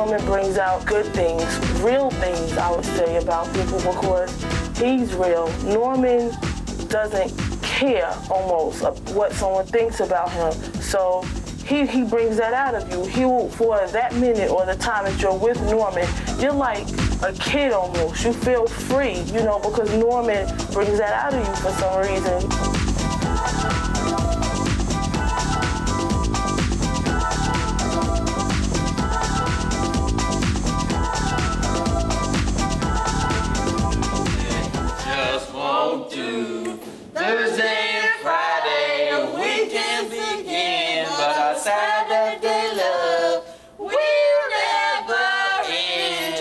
Norman brings out good things, real things, I would say, about people because he's real. Norman doesn't care almost of what someone thinks about him. So he brings that out of you. He will, for that minute or the time that you're with Norman, you're like a kid almost. You feel free, you know, because Norman brings that out of you for some reason. Just won't do. Thursday and Friday, a weekend begin, but our Saturday love will never end.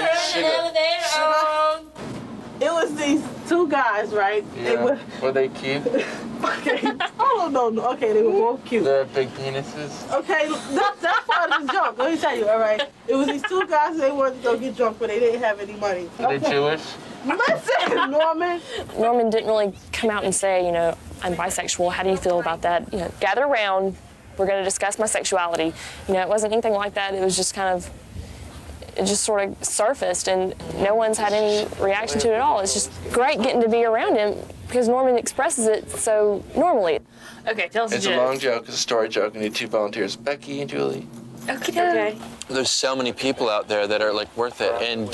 It was these two guys, right? Yeah. Were they cute? Okay. Oh, no. Okay, they were both cute. They had big penises? Okay, that's part of the joke. Let me tell you, all right? It was these two guys, they wanted to go get drunk, but they didn't have any money. Were they Jewish? Listen, Norman. Norman didn't really come out and say, you know, I'm bisexual. How do you feel about that? You know, gather around. We're going to discuss my sexuality. You know, it wasn't anything like that. It was just kind of, it just sort of surfaced, and no one's had any reaction to it at all. It's just great getting to be around him because Norman expresses it so normally. Okay, tell us a joke. It's a long joke. It's a story joke. I need two volunteers, Becky and Julie. Okay. There's so many people out there that are like worth it, and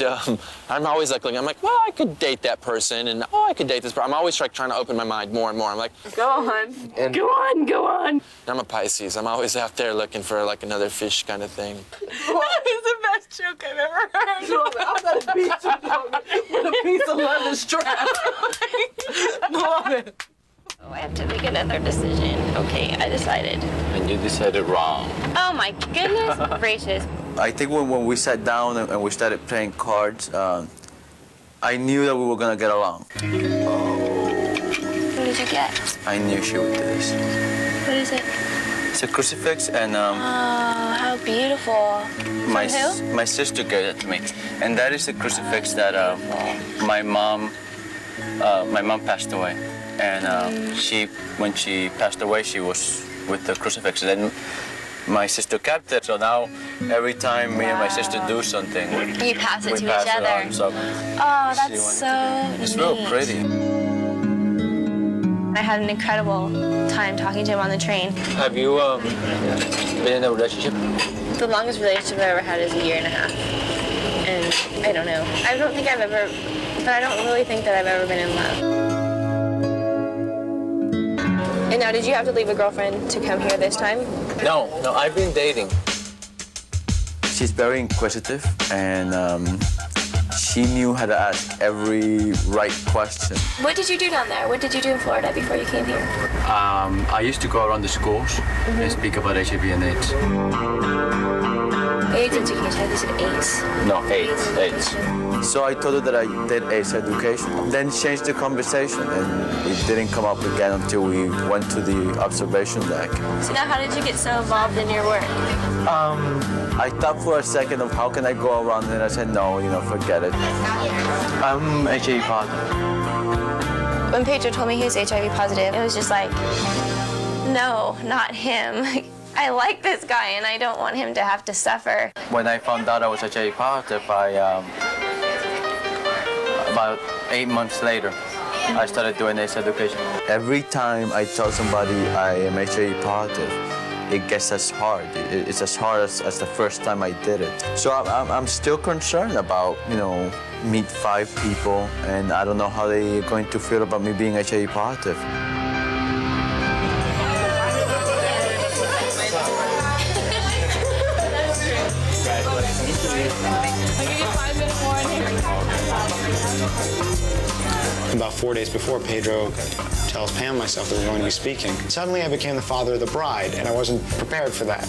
I'm always like, I'm like, well, I could date that person, and I could date this person. I'm always like trying to open my mind more and more. I'm like, go on. Go on. I'm a Pisces. I'm always out there looking for like another fish kind of thing. That is the best joke I've ever heard. Norman, I'm going to beat you, Norman, with a piece of leather strap. Norman. Oh, I have to make another decision. Okay, I decided. And you decided wrong. Oh my goodness gracious. I think when we sat down and we started playing cards, I knew that we were gonna get along. What did you get? I knew she would do this. What is it? It's a crucifix, and Oh, how beautiful. my From who? my sister gave it to me, and that is the crucifix that my mom passed away, and when she passed away, she was with the crucifix. And my sister kept it, so now every time me and my sister do something, You pass it we to pass each it other. on. So Oh, that's so it's neat. real pretty. I had an incredible time talking to him on the train. Have you been in a relationship? The longest relationship I ever had is 1.5 years. And I don't know. I don't think I've ever, but I don't really think that I've ever been in love. And now, did you have to leave a girlfriend to come here this time? No, I've been dating. She's very inquisitive, and she knew how to ask every right question. What did you do down there? What did you do in Florida before you came here? I used to go around the schools and speak about HIV and AIDS. AIDS education, this is AIDS. No, AIDS. So I told her that I did AIDS education, then changed the conversation, and it didn't come up again until we went to the observation deck. So now, how did you get so involved in your work? I thought for a second of how can I go around, and I said, no, forget it. I'm HIV positive. When Pedro told me he was HIV positive, it was just like, no, not him. I like this guy, and I don't want him to have to suffer. When I found out I was HIV positive, about 8 months later, I started doing AIDS education. Every time I tell somebody I am HIV positive, it gets as hard. It's as hard as the first time I did it. So I'm still concerned about, meet 5 people, and I don't know how they're going to feel about me being HIV positive. About 4 days before, Pedro tells Pam and myself that we're going to be speaking. Suddenly, I became the father of the bride, and I wasn't prepared for that.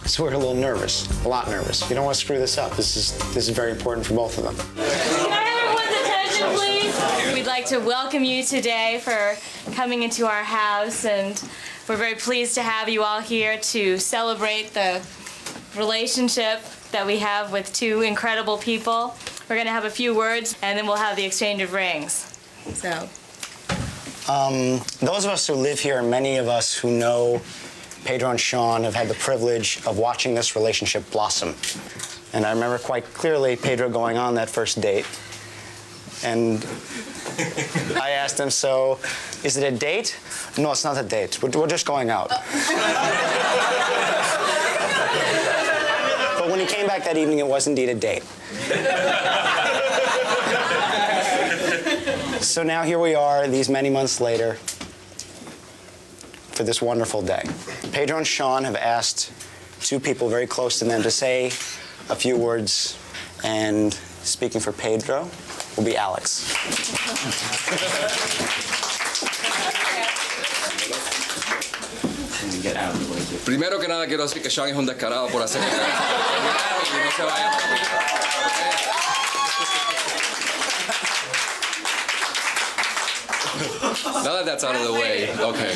So we're a little nervous, a lot nervous. We don't want to screw this up. This is very important for both of them. Can I have everyone's attention, please? We'd like to welcome you today for coming into our house, and we're very pleased to have you all here to celebrate the relationship that we have with 2 incredible people. We're going to have a few words, and then we'll have the exchange of rings. So. Those of us who live here, and many of us who know Pedro and Sean, have had the privilege of watching this relationship blossom. And I remember quite clearly Pedro going on that first date. And I asked him, so, is it a date? No, it's not a date. We're just going out. But when he came back that evening, it was indeed a date. So now here we are, these many months later, for this wonderful day. Pedro and Sean have asked two people very close to them to say a few words, and speaking for Pedro will be Alex. Primero que nada quiero decir que Sean es un descarado por hacer que no se vaya. Now that that's out of the way, okay.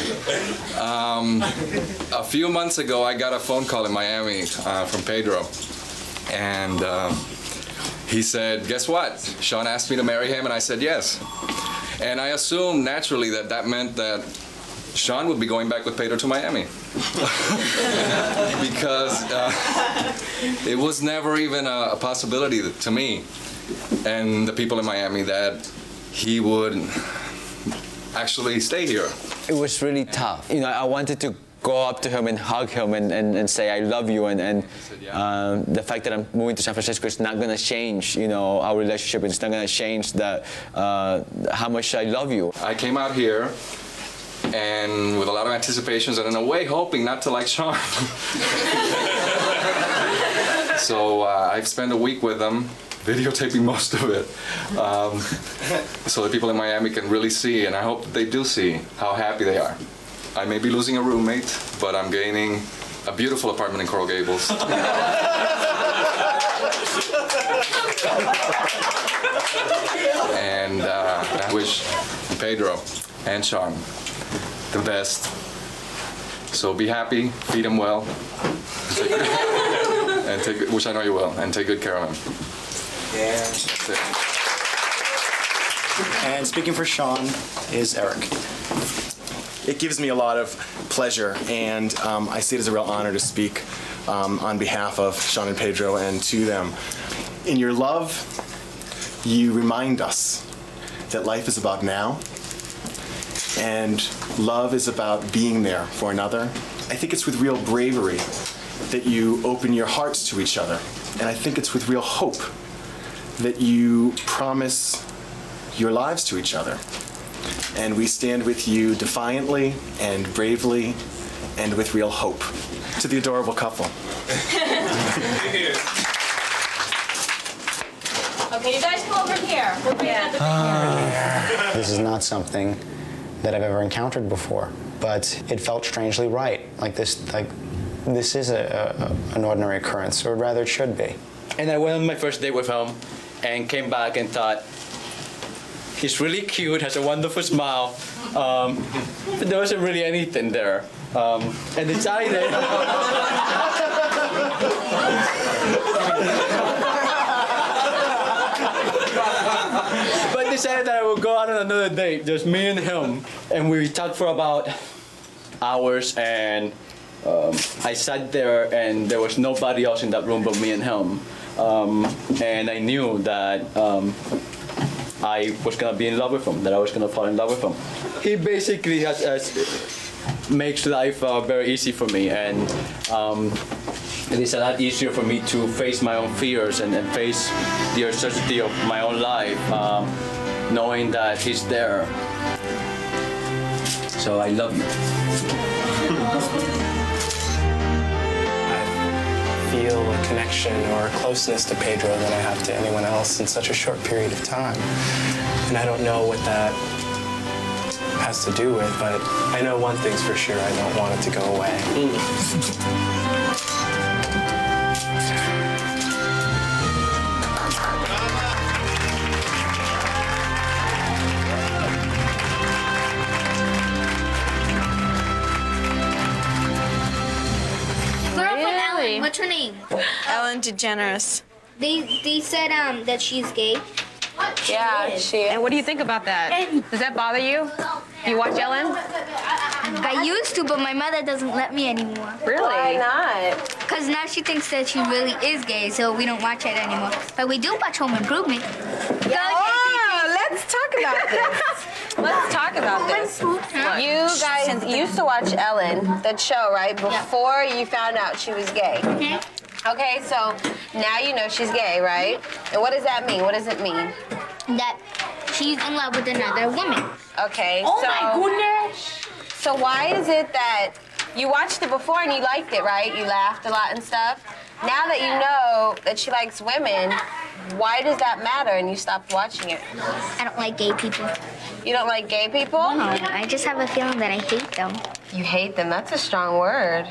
A few months ago, I got a phone call in Miami from Pedro, and he said, guess what? Sean asked me to marry him, and I said yes. And I assumed naturally that that meant that Sean would be going back with Pedro to Miami. Because it was never even a possibility to me and the people in Miami that he would actually stay here. It was really tough. You know, I wanted to go up to him and hug him and say I love you, and the fact that I'm moving to San Francisco is not going to change, you know, our relationship. It's not going to change how much I love you. I came out here and with a lot of anticipations and in a way hoping not to like Sean. So I've spent a week with him, videotaping most of it, so that people in Miami can really see, and I hope that they do see how happy they are. I may be losing a roommate, but I'm gaining a beautiful apartment in Coral Gables. And I wish Pedro and Sean the best. So be happy, feed him well, and which I know you will, and take good care of him. Yeah. That's it. And speaking for Sean is Eric. It gives me a lot of pleasure, and I see it as a real honor to speak on behalf of Sean and Pedro and to them. In your love, you remind us that life is about now, and love is about being there for another. I think it's with real bravery that you open your hearts to each other, and I think it's with real hope that you promise your lives to each other. And we stand with you defiantly and bravely and with real hope. To the adorable couple. Okay, you guys come over here. We're bringing out the picture. This is not something that I've ever encountered before, but it felt strangely right. This is an ordinary occurrence, or rather it should be. And I went on my first date with him and came back and thought, he's really cute, has a wonderful smile, but there wasn't really anything there. And decided, that I would go out on another date, just me and him, and we talked for about hours, and I sat there and there was nobody else in that room but me and him. And I knew that I was gonna be in love with him, that I was gonna fall in love with him. He basically makes life very easy for me, and it is a lot easier for me to face my own fears and face the uncertainty of my own life, knowing that he's there. So I love you. I feel a connection or a closeness to Pedro that I have to anyone else in such a short period of time. And I don't know what that has to do with, but I know one thing's for sure, I don't want it to go away. Ellen, what's her name? Ellen DeGeneres. They said that she's gay. Yeah, she is. And what do you think about that? Does that bother you? You watch Ellen? I used to, but my mother doesn't let me anymore. Really? Why not? Because now she thinks that she really is gay, so we don't watch it anymore. But we do watch Home Improvement. Let's talk about this. Let's talk about this. You guys used to watch Ellen, that show, right? Before you found out she was gay. Okay, so now you know she's gay, right? And what does that mean? What does it mean? That she's in love with another woman. Okay, Oh my goodness. So why is it that you watched it before and you liked it, right? You laughed a lot and stuff. Now that you know that she likes women, why does that matter and you stopped watching it? I don't like gay people. You don't like gay people? No, I just have a feeling that I hate them. You hate them? That's a strong word.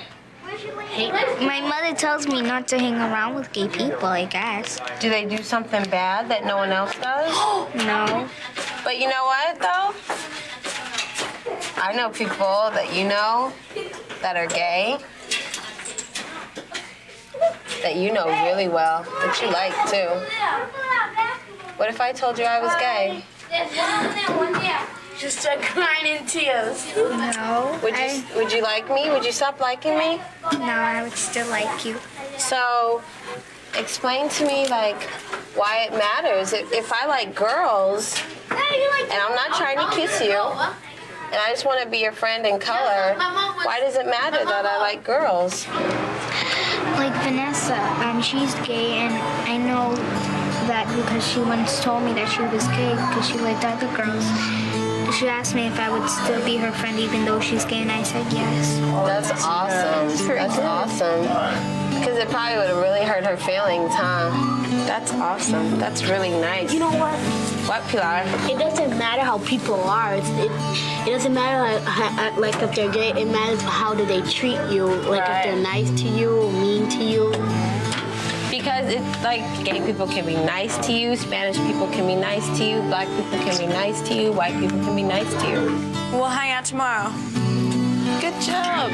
Hate them? My mother tells me not to hang around with gay people, I guess. Do they do something bad that no one else does? No. But you know what, though? I know people that you know that are gay, that you know really well, that you like, too. What if I told you I was gay? Just start crying in tears. No. Would you like me? Would you stop liking me? No, I would still like you. So, explain to me, like, why it matters. If I like girls, and I'm not trying to kiss you, and I just want to be your friend in color, why does it matter that I like girls? Like Vanessa, she's gay, and I know that because she once told me that she was gay because she liked other girls. She asked me if I would still be her friend even though she's gay, and I said yes. That's awesome. That's awesome. Because it probably would have really hurt her feelings, huh? That's awesome. That's really nice. You know what? What, Pilar? It doesn't matter how people are. It doesn't matter like if they're gay. It matters how do they treat you. Like if they're nice to you, mean to you. Because it's like gay people can be nice to you, Spanish people can be nice to you, black people can be nice to you, white people can be nice to you. We'll hang out tomorrow. Good job.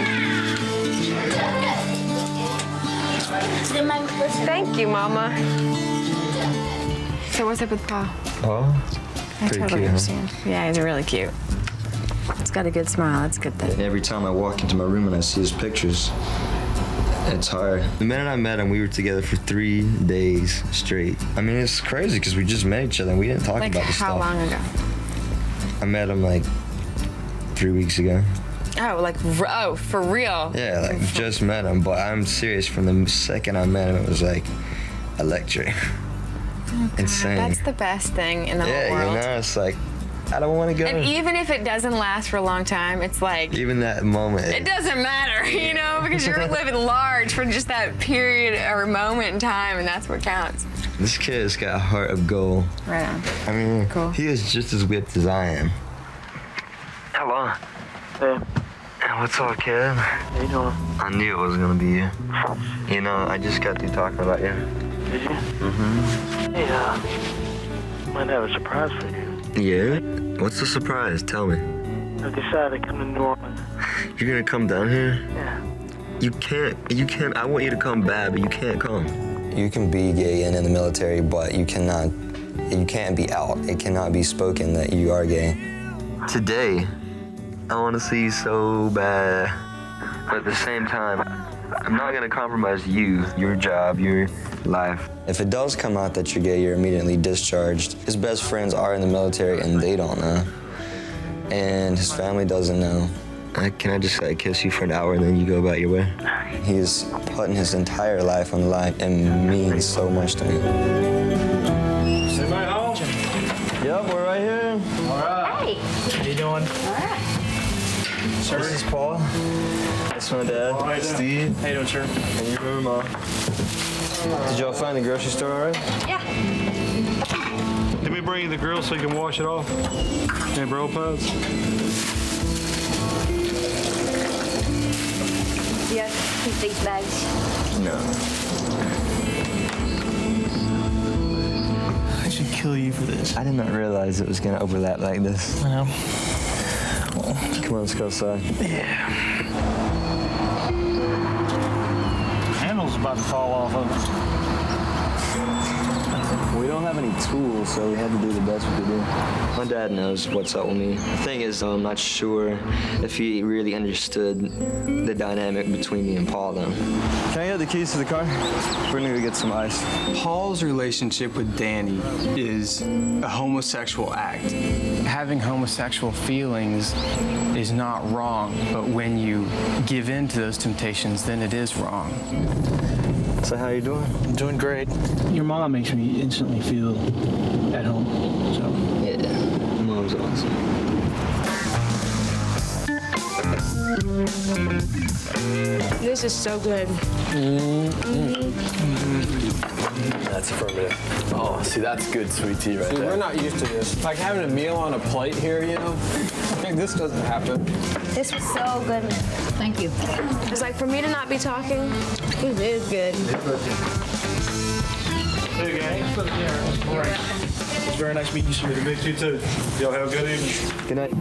Thank you, Mama. So what's up with Paul? Oh, I pretty totally cute, understand. Yeah, he's really cute. He's got a good smile. That's a good thing. Every time I walk into my room and I see his pictures, it's hard. The minute I met him, we were together for 3 days straight. I mean, it's crazy because we just met each other and we didn't talk Like about this stuff. how long ago? I met him like 3 weeks ago. Oh, for real? Yeah, like just met him, but I'm serious. From the second I met him, it was like electric. Insane. That's the best thing in the whole Yeah, world. you know, it's like, I don't want to go. And even if it doesn't last for a long time, it's like... Even that moment. It doesn't matter, you know, because you're living large for just that period or moment in time, and that's what counts. This kid's got a heart of gold. Right on. I mean, he is just as whipped as I am. Hello. Hey. What's up, kid? How you doing? I knew it was gonna be you. You know, I just got through talking about you. Did you? Mm-hmm. Hey, might have a surprise for you. Yeah? What's the surprise? Tell me. I decided to come to New Orleans. You're gonna come down here? Yeah. You can't, I want you to come bad, but you can't come. You can be gay and in the military, but you can't be out. It cannot be spoken that you are gay. Today, I want to see you so bad, but at the same time, I'm not gonna compromise you, your job, your life. If it does come out that you're gay, you're immediately discharged. His best friends are in the military and they don't know. And his family doesn't know. Can I just kiss you for an hour and then you go about your way? He's putting his entire life on the line and means so much to me. Is anybody home? Yep, we're right here. All right. Hey. How you doing? All right. Sir, this is Paul. That's my dad, Steve. How you doing, sir? And your grandma. Did y'all find the grocery store all right? Yeah. Let me bring you the grill so you can wash it off. Any bro pads? Yeah, keep these bags. No. I should kill you for this. I did not realize it was gonna overlap like this. I know. Well, come on, let's go outside. Yeah. Handle's about to fall off of it. We don't have any tools, so we had to do the best we could do. My dad knows what's up with me. The thing is, I'm not sure if he really understood the dynamic between me and Paul, though. Can I have the keys to the car? We're gonna go get some ice. Paul's relationship with Danny is a homosexual act. Having homosexual feelings is not wrong, but when you give in to those temptations, then it is wrong. So how you doing? I'm doing great. Your mom makes me instantly feel at home, so. Yeah, mom's awesome. This is so good. That's affirmative. Oh, see, that's good sweet tea right See, there. we're not used to this. Like having a meal on a plate here, you know? Like, this doesn't happen. This was so good. Thank you. It's like for me to not be talking, it is good. Hey, gang. All right. It's very nice meeting you, sir. Good to meet you, too. Y'all have a good evening. Good night.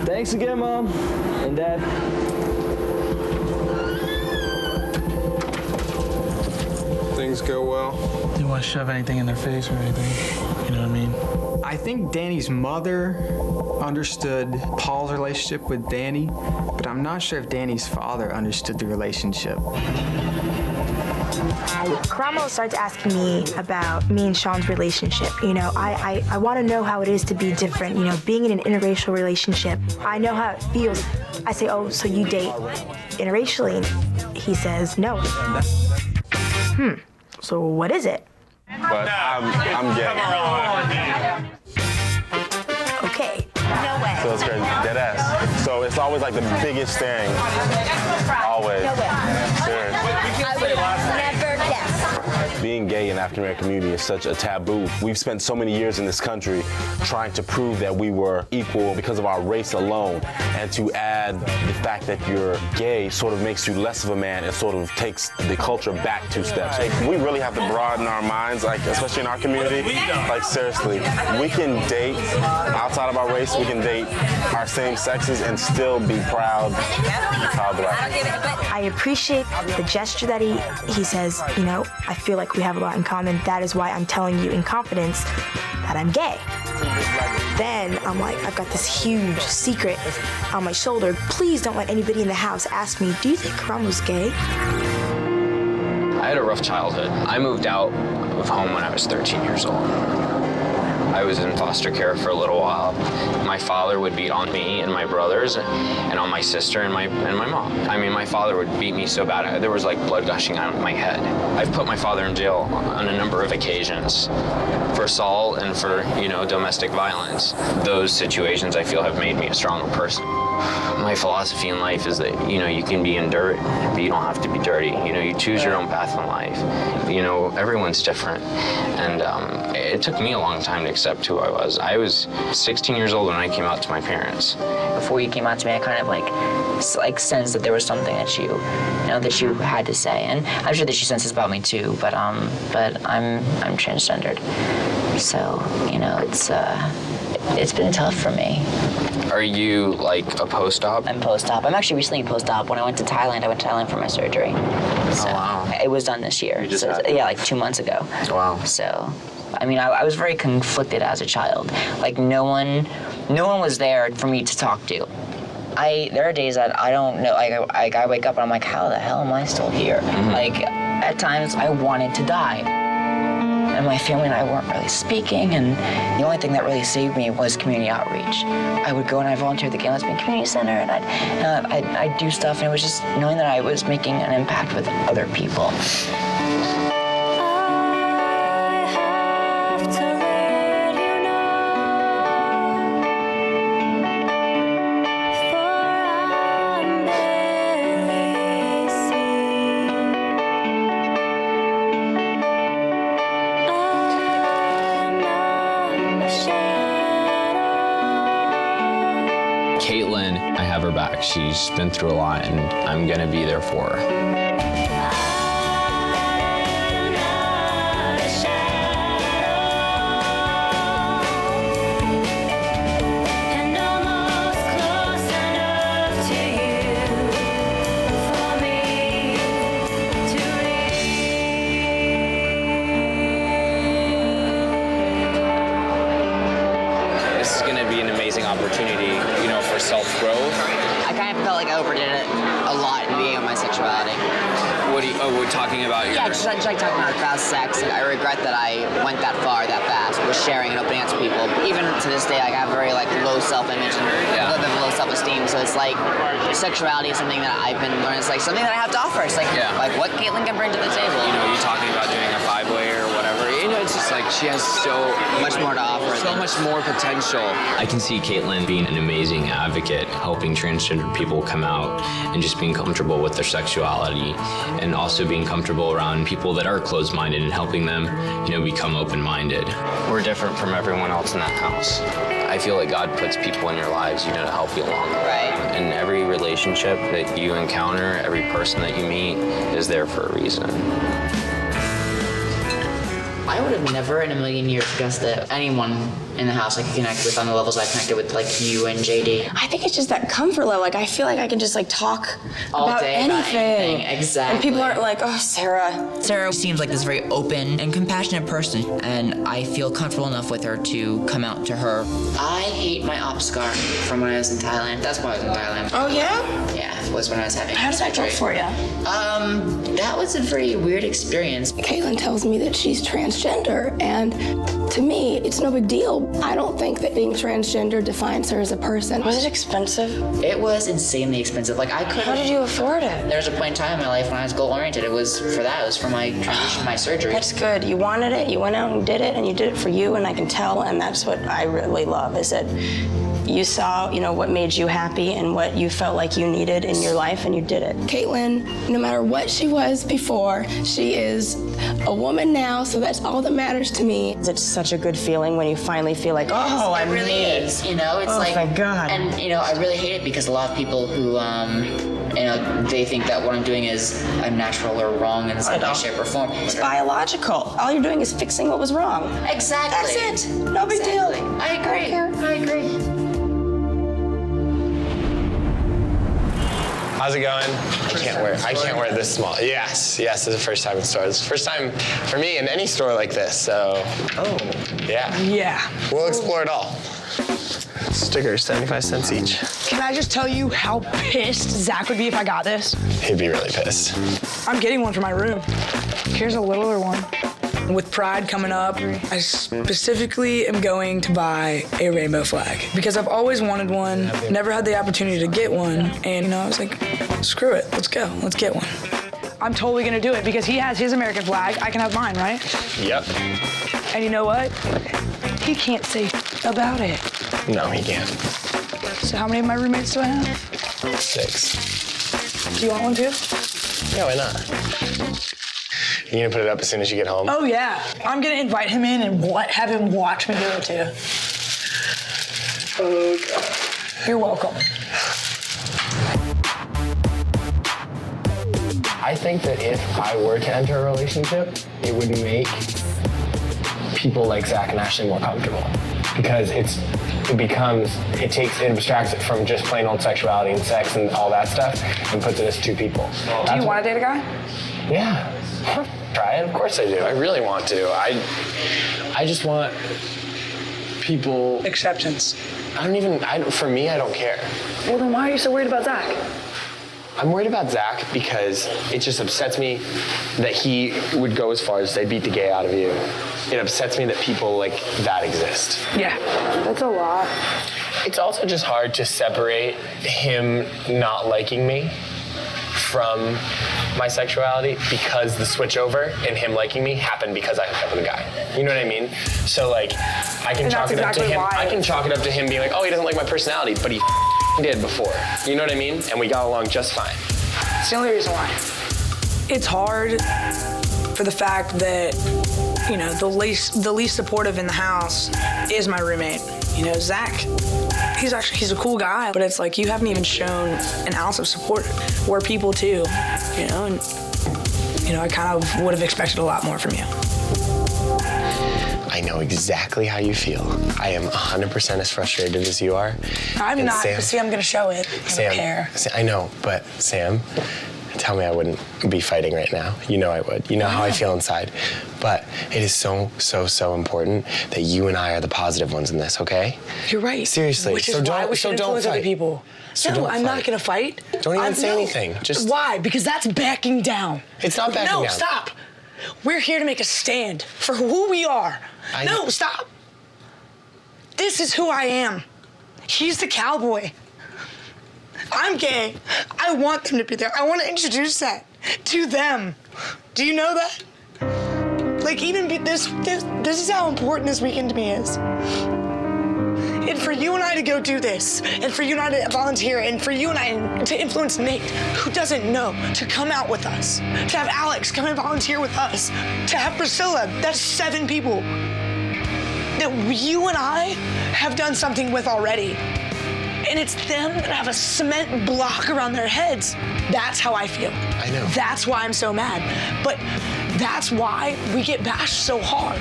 Thanks again, Mom and Dad. Things go well. You don't want to shove anything in their face or anything. You know what I mean? I think Danny's mother understood Paul's relationship with Danny, but I'm not sure if Danny's father understood the relationship. Karamo starts asking me about me and Sean's relationship. You know, I want to know how it is to be different, you know, being in an interracial relationship. I know how it feels. I say, oh, so you date interracially? And he says, no. So what is it? But I'm gay. Okay. No way. So it's crazy. Dead ass. So it's always like the biggest thing. Always. No way. Serious. I would have never guessed. Being gay in the African American community is such a taboo. We've spent so many years in this country trying to prove that we were equal because of our race alone. And to add the fact that you're gay sort of makes you less of a man and sort of takes the culture back 2 steps. Like, we really have to broaden our minds, like especially in our community. Like seriously, we can date outside of our race, we can date our same sexes and still be proud black. I appreciate the gesture that he says, you know, I feel like we have a lot in common. That is why I'm telling you in confidence that I'm gay. Then I'm like, I've got this huge secret on my shoulder. Please don't let anybody in the house ask me, do you think Karamo's gay? I had a rough childhood. I moved out of home when I was 13 years old. I was in foster care for a little while. My father would beat on me and my brothers and on my sister and my mom. I mean, my father would beat me so bad, there was like blood gushing out of my head. I've put my father in jail on a number of occasions for assault and for, you know, domestic violence. Those situations I feel have made me a stronger person. My philosophy in life is that, you know, you can be in dirt, but you don't have to be dirty. You know, you choose your own path in life. You know, everyone's different. And it took me a long time to accept who I was. I was 16 years old when I came out to my parents. Before you came out to me, I kind of like sensed that there was something that you know, that you had to say. And I'm sure that she senses about me too, but I'm transgendered. So, you know, it's been tough for me. Are you like a post-op? I'm post-op. I'm actually recently post-op. When I went to Thailand for my surgery. So, oh, wow. It was done this year. You just yeah, like 2 months ago. Wow. So, I mean, I was very conflicted as a child. Like no one was there for me to talk to. There are days that I don't know, like I wake up and I'm like, how the hell am I still here? Mm-hmm. Like at times I wanted to die. And my family and I weren't really speaking, and the only thing that really saved me was community outreach. I would go and I volunteered at the Gay Lesbian Community Center, and I'd do stuff, and it was just knowing that I was making an impact with other people. Caitlin, I have her back. She's been through a lot, and I'm gonna be there for her. overdid it a lot in the beginning of my sexuality. We're talking about Yeah, just like talking about sex. Like, I regret that I went that far, that fast, with sharing and opening up to people. Even to this day, like, I have very low self-image and a little bit of low self-esteem. So it's like sexuality is something that I've been learning. It's like something that I have to offer. It's like what Caitlin can bring to the table. You know, you're talking about doing a 5-way or whatever. You know, it's just like she has so much more to offer. So much more potential. I can see Caitlin being an amazing advocate, helping transgender people come out and just being comfortable with their sexuality, and also being comfortable around people that are closed-minded and helping them, you know, become open-minded. We're different from everyone else in that house. I feel like God puts people in your lives, you know, to help you along the way. And every relationship that you encounter, every person that you meet is there for a reason. I would have never in a million years guessed that anyone in the house I could connect with on the levels I connected with, like you and JD. I think it's just that comfort level. Like, I feel like I can just like talk All about day anything. Exactly. And people aren't like, oh, Sarah. Sarah seems like this very open and compassionate person, and I feel comfortable enough with her to come out to her. I hate my op scar from when I was in Thailand. That's why I was in Thailand. Oh, yeah? Yeah, it was when I was having How did that go for you? That was a very weird experience. Caitlin tells me that she's transgender, and to me, it's no big deal. I don't think that being transgender defines her as a person. Was it expensive? It was insanely expensive. Like, I couldn't. How did you afford it? There was a point in time in my life when I was goal-oriented. It was for that. It was for my transition, my surgery. That's good. You wanted it, you went out and did it, and you did it for you, and I can tell, and that's what I really love, is that you saw, you know, what made you happy and what you felt like you needed in your life, and you did it. Caitlin, no matter what she was before, she is a woman now, so that's all that matters to me. It's such a good feeling when you finally feel like, oh, I really is. You know, it's like, thank God. And you know, I really hate it because a lot of people who, you know, they think that what I'm doing is unnatural or wrong in some way, shape, or form. It's biological. All you're doing is fixing what was wrong. Exactly. That's it. No big deal. I agree. I agree. How's it going? I can't wear this small. Yes, this is the first time in stores. It's the first time for me in any store like this, so. Oh. Yeah. Yeah. We'll explore it all. Stickers, 75 cents each. Can I just tell you how pissed Zach would be if I got this? He'd be really pissed. I'm getting one for my room. Here's a littler one. With Pride coming up, I specifically am going to buy a rainbow flag because I've always wanted one, never had the opportunity to get one, and you know, I was like, screw it, let's go, let's get one. I'm totally gonna do it because he has his American flag, I can have mine, right? Yep. And you know what? He can't say about it. No, he can't. So how many of my roommates do I have? 6. Do you want one too? Yeah, why not? You gonna put it up as soon as you get home? Oh yeah, I'm gonna invite him in and have him watch me do it too. Oh God. You're welcome. I think that if I were to enter a relationship, it would make people like Zach and Ashley more comfortable because it abstracts it from just plain old sexuality and sex and all that stuff and puts it as two people. Do you want to date a guy? Yeah. Try it? Of course I do. I really want to. I just want people... Acceptance. For me, I don't care. Well, then why are you so worried about Zach? I'm worried about Zach because it just upsets me that he would go as far as they beat the gay out of you. It upsets me that people like that exist. Yeah, that's a lot. It's also just hard to separate him not liking me from my sexuality because the switchover in him liking me happened because I hooked up with a guy. You know what I mean? So like, I can chalk it up to him. I can chalk it up to him being like, oh, he doesn't like my personality, but he did before. You know what I mean? And we got along just fine. It's the only reason why. It's hard for the fact that, you know, the least supportive in the house is my roommate. You know, Zach, he's a cool guy, but it's like you haven't even shown an ounce of support. We're people too, you know, and you know, I kind of would have expected a lot more from you. I know exactly how you feel. I am 100% as frustrated as you are. I'm not, but see, I'm gonna show it. I don't care. I know, but Sam, tell me I wouldn't be fighting right now. You know I would. You know how I feel inside. But it is so, so, so important that you and I are the positive ones in this, okay? You're right. Seriously. Which is why we should influence other people. So no, don't I'm not gonna fight. Don't even say anything. Just why? Because that's backing down. It's not backing down. No, stop. We're here to make a stand for who we are. No, stop. This is who I am. He's the cowboy. I'm gay. I want them to be there. I want to introduce that to them. Do you know that? Like, even this is how important this weekend to me is. And for you and I to go do this, and for you and I to volunteer, and for you and I to influence Nate, who doesn't know, to come out with us, to have Alex come and volunteer with us, to have Priscilla, that's 7 people that you and I have done something with already. And it's them that have a cement block around their heads. That's how I feel. I know. That's why I'm so mad. But that's why we get bashed so hard,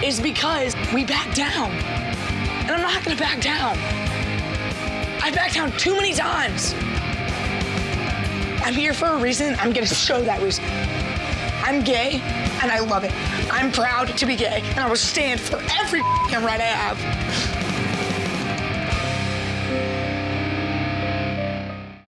is because we back down. And I'm not gonna back down. I backed down too many times. I'm here for a reason. I'm gonna show that reason. I'm gay, and I love it. I'm proud to be gay, and I will stand for every right I have.